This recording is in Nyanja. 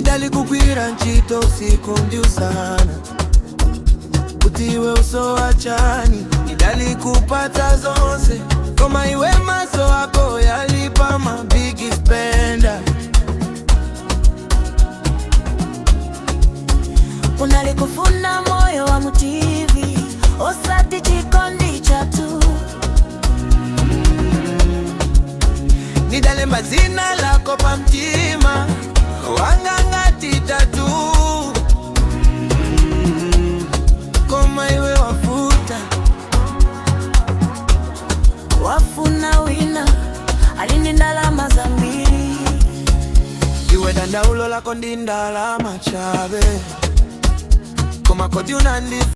Nidali kukwira nchito usiku mbiu sana, utiwe uso wachani. Nidali kupata zonse, koma iwe maso wako yalipa ma big spender. Unalikufuna moyo wa mutivi, osati chikondi chatu. Nidale mazina lako pa mtima, wangangati tatu. Koma iwe wafuta, wafuna wina, alinindalama zambiri. iwe danda ulo lako ndindalama chabe. Koma kodi unandi